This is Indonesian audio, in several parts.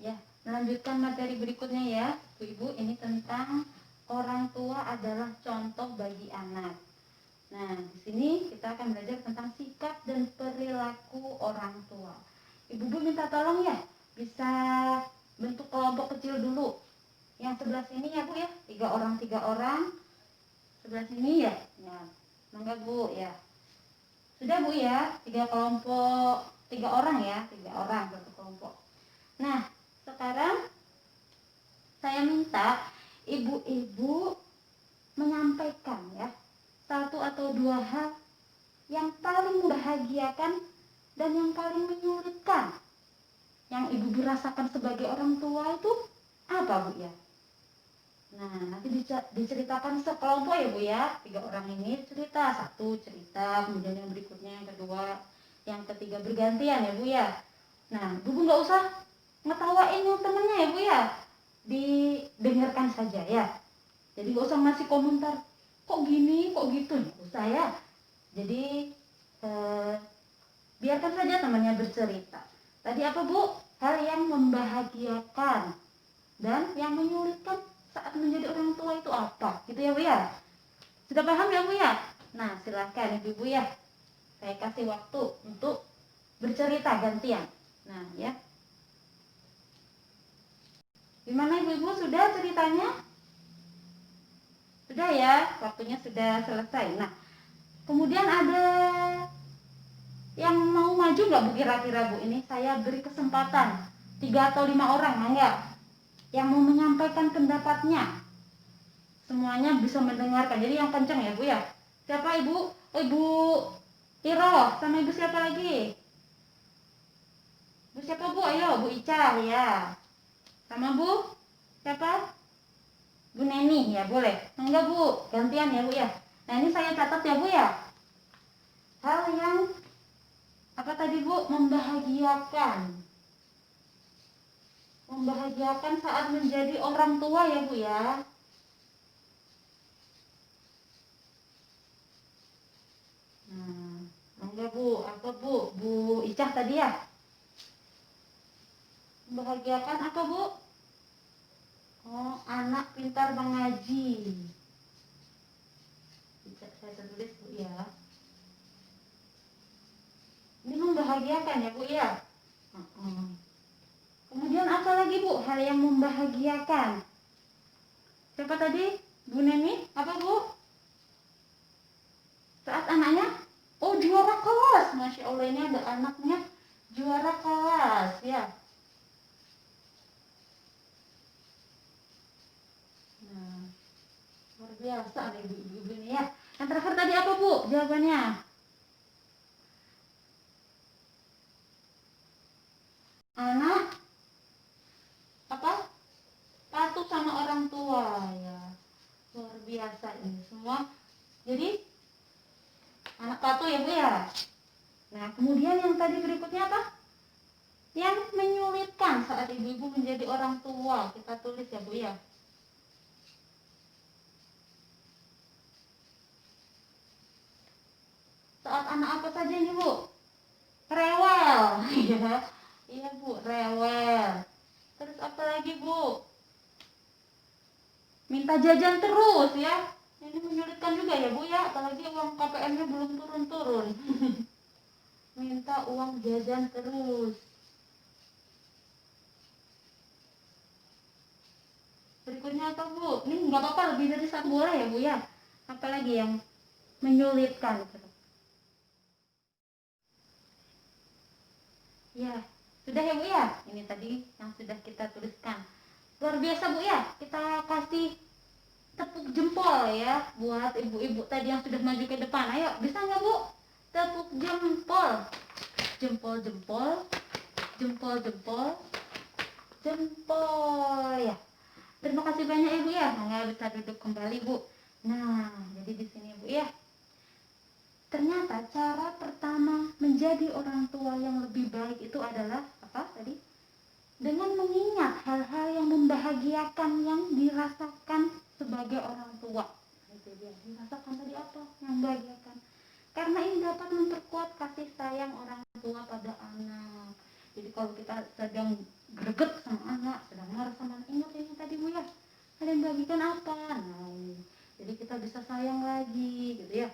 Ya, melanjutkan materi berikutnya ya, Ibu. Ini tentang orang tua adalah contoh bagi anak. Nah, di sini kita akan belajar tentang sikap dan perilaku orang tua. Ibu minta tolong ya, bisa bentuk kelompok kecil dulu. Yang sebelah sini ya Bu ya, 3 orang. Sebelah sini ya, mangga Bu ya. Sudah Bu ya, 3 kelompok, 3 orang ya, 3 orang satu kelompok. Nah, sekarang saya minta ibu-ibu menyampaikan ya 1 atau 2 hal yang paling membahagiakan dan yang paling menyulitkan yang ibu rasakan sebagai orang tua itu apa Bu ya? Nah, nanti diceritakan sekelompok ya Bu ya. 3 orang ini cerita, 1 cerita, kemudian yang berikutnya yang kedua, yang ketiga bergantian ya Bu ya. Nah, Bu nggak usah ngetawain yang temennya ya Bu ya, didengarkan saja ya. Jadi nggak usah ngasih komentar, kok gini, kok gitu, nggak usah ya. Jadi biarkan saja temannya bercerita. Tadi apa Bu? Hal yang membahagiakan dan yang menyulitkan saat menjadi orang tua itu apa? Gitu ya Bu ya. Sudah paham ya Bu ya? Nah, silahkan Ibu ya. Saya kasih waktu untuk bercerita gantian. Nah, ya. Gimana Ibu sudah ceritanya? Sudah ya, waktunya sudah selesai. Nah, kemudian ada yang mau maju nggak Bu kira-kira Bu? Ini saya beri kesempatan 3 atau 5 orang, enggak? Yang mau menyampaikan pendapatnya. Semuanya bisa mendengarkan. Jadi yang kencang ya Bu ya. Siapa Ibu? Oh, Ibu Iro, sama Ibu siapa lagi? Bu siapa Bu? Ayo, Bu Ica ya. Sama Bu siapa? Bu Neni ya, boleh. Enggak Bu, gantian ya Bu ya. Nah, ini saya catat ya Bu ya. Hal yang apa tadi Bu? Membahagiakan. Membahagiakan saat menjadi orang tua ya Bu ya. Enggak Bu, apa Bu? Bu Icah tadi ya. Membahagiakan apa Bu? Oh, anak pintar mengaji. Saya tulis Bu ya. Ini membahagiakan ya Bu ya. Kemudian apa lagi Bu? Hal yang membahagiakan. Siapa tadi? Bu Neni? Apa Bu? Saat anaknya? Oh, juara kelas. Masya Allah, ini ada anaknya juara kelas ya. Nah, luar biasa nih ibu-ibu ini ya. Yang terakhir tadi apa Bu jawabannya? Anak apa? Patuh sama orang tua ya. Luar biasa ini semua. Jadi anak patuh ya Bu ya. Nah, kemudian yang tadi berikutnya apa? Yang menyulitkan saat ibu-ibu menjadi orang tua. Kita tulis ya Bu ya. Saat anak apa saja ini Bu? Rewel. Iya. Iya Bu, rewel. Terus apa lagi Bu? Minta jajan terus ya. Ini menyulitkan juga ya Bu ya, apalagi uang KPM-nya belum turun-turun. Minta uang jajan terus. Berikutnya apa Bu? Ini nggak apa-apa, lebih dari 1 boleh ya Bu ya. Apalagi yang menyulitkan? Ya, sudah ya Bu ya. Ini tadi yang sudah kita tuliskan. Luar biasa Bu ya. Kita kasih tepuk jempol ya buat ibu-ibu tadi yang sudah maju ke depan. Ayo, bisa nggak Bu? Tepuk jempol. Jempol-jempol. Jempol-jempol. Jempol ya. Terima kasih banyak Ibu ya. Nggak bisa duduk kembali Bu. Nah, jadi di sini Bu ya. Ternyata cara pertama menjadi orang tua yang lebih baik itu adalah apa tadi? Dengan mengingat hal-hal yang membahagiakan yang dirasakan sebagai orang tua. Itu dia. Dirasakan tadi apa? Yang membahagiakan. Karena ini dapat memperkuat kasih sayang orang tua pada anak. Jadi kalau kita sedang greget sama membagikan apa? Nah, jadi kita bisa sayang lagi gitu ya,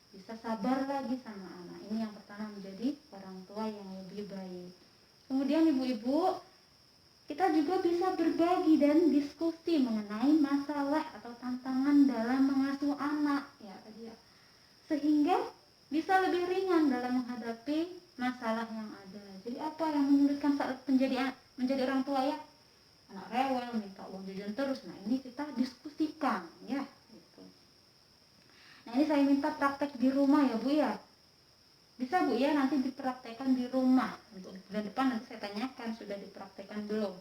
bisa sabar lagi sama anak. Ini yang pertama, menjadi orang tua yang lebih baik. Kemudian ibu-ibu, kita juga bisa berbagi dan diskusi mengenai masalah atau tantangan dalam mengasuh anak ya tadi ya, sehingga bisa lebih ringan dalam menghadapi masalah yang ada. Jadi apa yang menyulitkan saat menjadi orang tua ya? Anak rewel, minta uang jajan terus. Nah, ini kita diskusikan ya gitu. Nah, ini saya minta praktek di rumah ya Bu ya. Bisa Bu ya nanti dipraktekkan di rumah. Untuk bulan depan nanti saya tanyakan sudah dipraktekkan belum.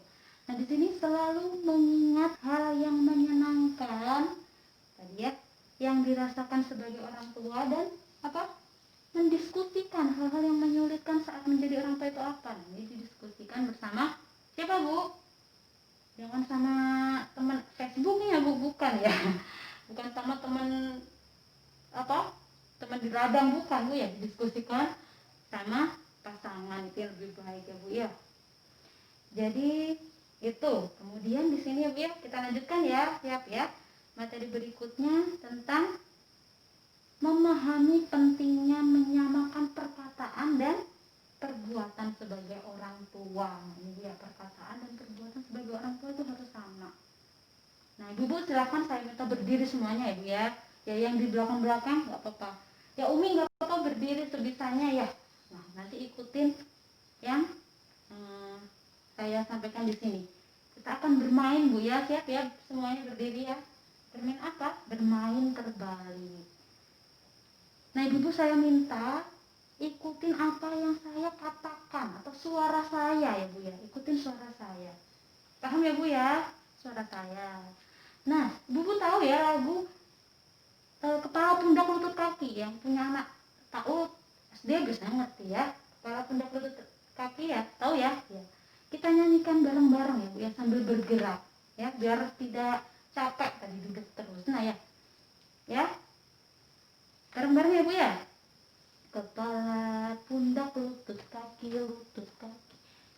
Nah, di sini selalu mengingat hal yang menyenangkan tadi ya, yang dirasakan sebagai orang tua, dan apa? Mendiskusikan hal-hal yang menyulitkan saat menjadi orang tua itu apa. Nah, ini didiskusikan bersama siapa Bu? Jangan sama teman Facebooknya Bu, bukan ya. Bukan sama teman apa? Teman di ladang, bukan Bu ya. Didiskusikan sama pasangan, itu yang lebih baik ya Bu ya. Jadi itu. Kemudian di sini ya Bu ya, kita lanjutkan ya, siap ya. Materi berikutnya tentang memahami pentingnya menyamakan perkataan dan perbuatan sebagai orang tua. Ini ya, perkataan dan perbuatan sebagai orang tua itu harus sama. Nah, Ibu silakan saya minta berdiri semuanya ya Bu ya. Ya, yang di belakang-belakang nggak apa-apa. Ya Umi nggak apa-apa, berdiri sebisanya ya. Nah, nanti ikutin yang saya sampaikan di sini. Kita akan bermain Bu ya, siap ya, semuanya berdiri ya. Bermain apa? Bermain terbalik. Nah, Ibu saya minta ikutin apa yang saya katakan atau suara saya ya Bu ya. Ikutin suara saya. Paham ya Bu ya? Suara saya. Nah, Ibu tahu ya lagu Kepala Pundak Lutut Kaki, yang punya anak tahu SD bisa ngerti ya. Kepala Pundak Lutut Kaki ya, tahu ya? Ya. Kita nyanyikan bareng-bareng ya Bu ya, sambil bergerak ya, biar tidak capek tadi duduk terus. Nah ya. Ya. Bareng-bareng ya Bu ya. Kepala, pundak, lutut, kaki, lutut, kaki.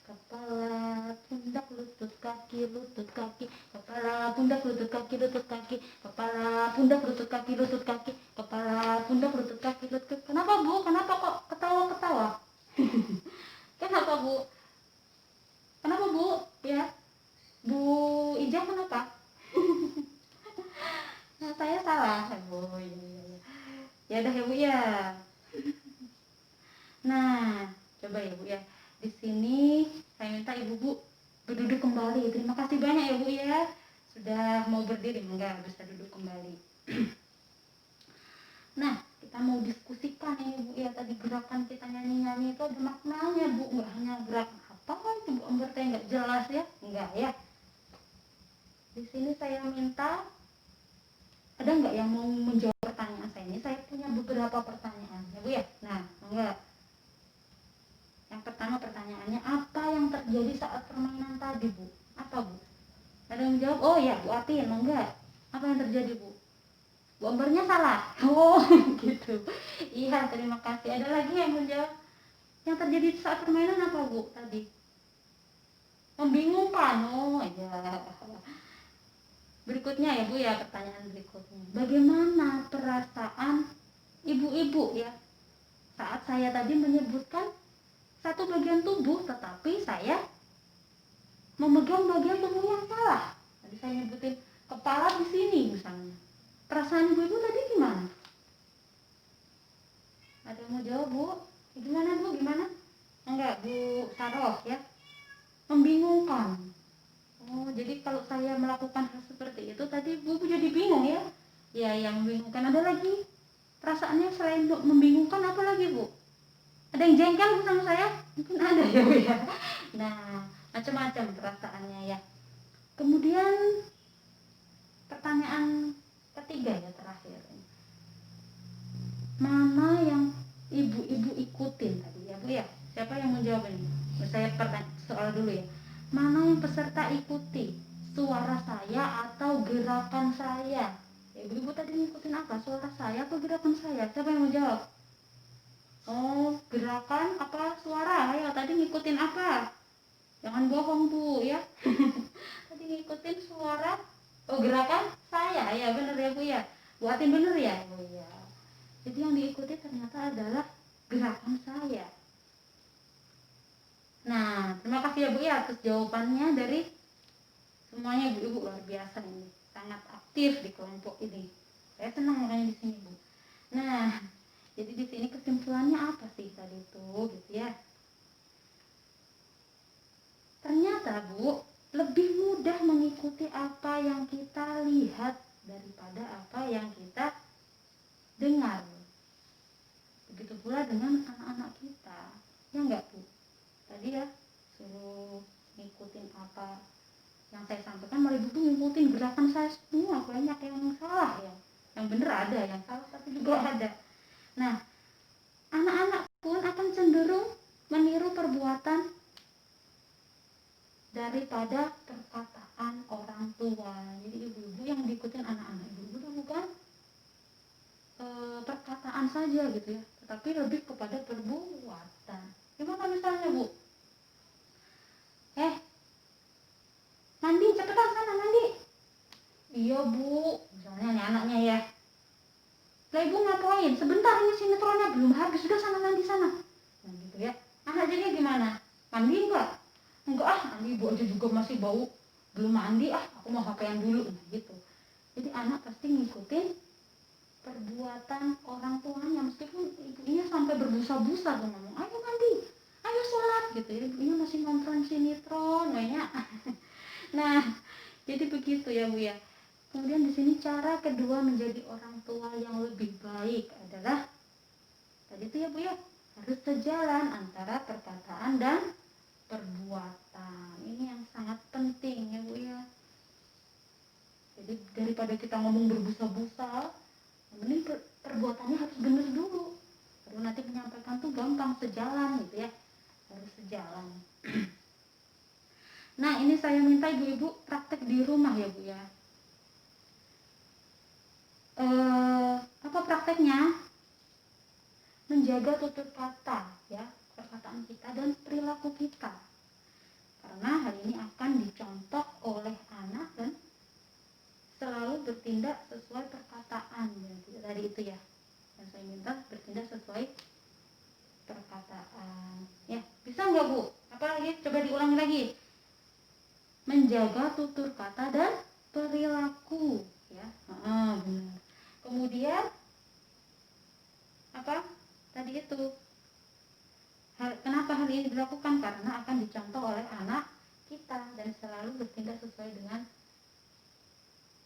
Kepala, pundak, lutut, kaki, lutut, kaki. Kepala, pundak, lutut, kaki, lutut, kaki. Kepala, pundak, lutut, kaki, lutut, kaki. Kepala, pundak, lutut, kaki, lutut, kaki. Kenapa Bu? Kenapa kok ketawa-ketawa? Kenapa Bu? Kenapa Bu? Ya. Bu Ijah kenapa? Nah, saya salah Bu. Ya udah ya Bu ya. Nah, coba ya Bu ya. Di sini saya minta Ibu-Bu berduduk kembali. Terima kasih banyak ya Bu ya. Sudah mau berdiri, enggak bisa duduk kembali. Nah, kita mau diskusikan ini Bu ya. Tadi gerakan kita nyanyi-nyanyi itu ada maknanya Bu. Enggak hanya gerakan apa itu Bu Amber teh enggak jelas ya. Enggak ya. Di sini saya minta, ada enggak yang mau menjawab pertanyaan saya ini? Saya punya beberapa pertanyaan ya Bu ya. Nah, enggak. Yang pertama pertanyaannya, apa yang terjadi saat permainan tadi Bu? Apa Bu? Ada yang jawab? Oh ya Bu Atin, enggak. Apa yang terjadi Bu? Bu Ambernya salah. Oh gitu. Iya, terima kasih. Ada lagi yang menjawab? Yang terjadi saat permainan apa Bu tadi? Membingungkan. Oh ya. Berikutnya ya Bu ya, pertanyaan berikutnya. Bagaimana perasaan ibu-ibu ya saat saya tadi menyebutkan satu bagian tubuh, tetapi saya memegang bagian tubuh yang salah. Tadi saya nyebutin kepala di sini misalnya. Perasaan ibu-ibu tadi gimana? Ada yang mau jawab Bu? Gimana Bu? Gimana? Enggak Bu Saroh ya. Membingungkan. Oh, jadi kalau saya melakukan hal seperti itu tadi Bu jadi bingung ya? Ya, yang membingungkan. Ada lagi perasaannya selain membingungkan apa lagi Bu? Ada yang jengkel sama saya? Mungkin ada ya Bu ya. Nah, macam-macam perasaannya ya. Kemudian pertanyaan ketiga ya, terakhir. Mana yang ibu-ibu ikutin tadi ya Bu ya? Siapa yang menjawab ini? Saya soal dulu ya. Mana yang peserta ikuti? Suara saya atau gerakan saya? Ibu-ibu tadi ngikutin apa? Suara saya atau gerakan saya? Siapa yang mau jawab? Oh, gerakan apa suara? Ayo, tadi ngikutin apa? Jangan bohong Bu ya. Tadi ngikutin suara Oh, gerakan saya, ya bener ya Bu ya. Buatin bener ya Bu ya. Jadi yang diikuti ternyata adalah gerakan saya. Nah, terima kasih ya Bu ya atas jawabannya dari semuanya ibu-ibu, luar biasa ini. Sangat aktif di kelompok ini. Saya senang makanya di sini Bu. Nah, jadi di sini kesimpulannya apa sih tadi itu gitu ya. Ternyata Bu, lebih mudah mengikuti apa yang kita lihat daripada apa yang kita dengar. Begitu pula dengan anak-anak kita. Ya enggak Bu? Tadi ya suruh ngikutin apa yang saya sampaikan, malah ibu ngikutin gerakan saya semua. Banyak yang salah ya. Yang bener ada, yang salah tapi juga ada. Nah, anak-anak pun akan cenderung meniru perbuatan daripada perkataan orang tua. Jadi ibu-ibu yang diikutin anak-anak ibu-ibu itu bukan perkataan saja gitu ya, tetapi lebih kepada perbuatan. Gimana misalnya Bu? Mandi, cepetan sana mandi. Iya Bu, misalnya nih anaknya ya. Lah ibu ngapain? Sebentar ini sinetronnya belum habis, sudah sana mandi sana. Nah gitu ya. Anak jadi gimana? Mandi enggak? Enggak ah, mandi ibu aja juga masih bau. Belum mandi ah, aku mau HP-an dulu. Nah gitu. Jadi anak pasti ngikutin perbuatan orang tuanya, meskipun ibunya sampai berbusa-busa tuh ngomong, ayo mandi, ayo sholat gitu ya. Ibunya masih nonton sinetron banyak. Nah, jadi begitu ya Bu ya. Kemudian di sini cara kedua menjadi orang tua yang lebih baik adalah tadi itu ya Bu ya, harus sejalan antara perkataan dan perbuatan. Ini yang sangat penting ya Bu ya. Jadi daripada kita ngomong berbusa-busa, mending perbuatannya harus benar dulu. Baru nanti menyampaikan tuh gampang, sejalan gitu ya. Harus sejalan. Nah, ini saya minta ibu-ibu praktek di rumah ya Bu ya. Apa prakteknya? Menjaga tutur kata ya, perkataan kita dan perilaku kita, karena hal ini akan dicontoh oleh anak dan selalu bertindak sesuai perkataan ya, tadi itu ya yang saya minta, bertindak sesuai perkataan ya. Bisa nggak Bu? Apa lagi? Coba diulangi lagi. Menjaga tutur kata dan perilaku ya. Benar. Kemudian apa tadi itu, kenapa hal ini dilakukan? Karena akan dicontoh oleh anak kita dan selalu bertindak sesuai dengan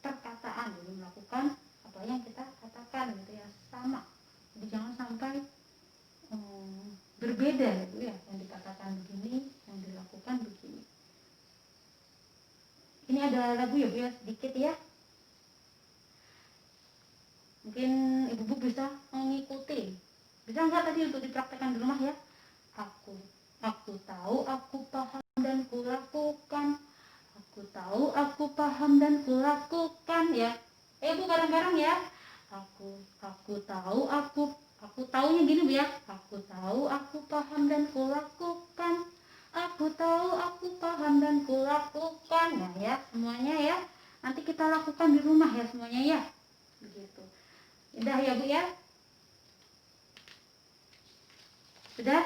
perkataan, jadi melakukan apa yang kita katakan gitu ya, sama. Jadi jangan sampai berbeda gitu ya, yang dikatakan begini, yang dilakukan begini. Ini ada lagu ya Bu ya, sedikit ya. Mungkin ibu-ibu bisa mengikuti. Bisa nggak tadi untuk dipraktekkan di rumah ya? Aku tahu, aku paham dan kulakukan. Aku tahu, aku paham dan kulakukan ya. Bu bareng-bareng ya. Aku tahu, aku taunya gini Bu ya. Aku tahu, aku paham dan kulakukan. Aku tahu, aku paham dan kulakukan. Nah ya, semuanya ya. Nanti kita lakukan di rumah ya semuanya ya. Begitu. Udah ya Bu ya? Sudah?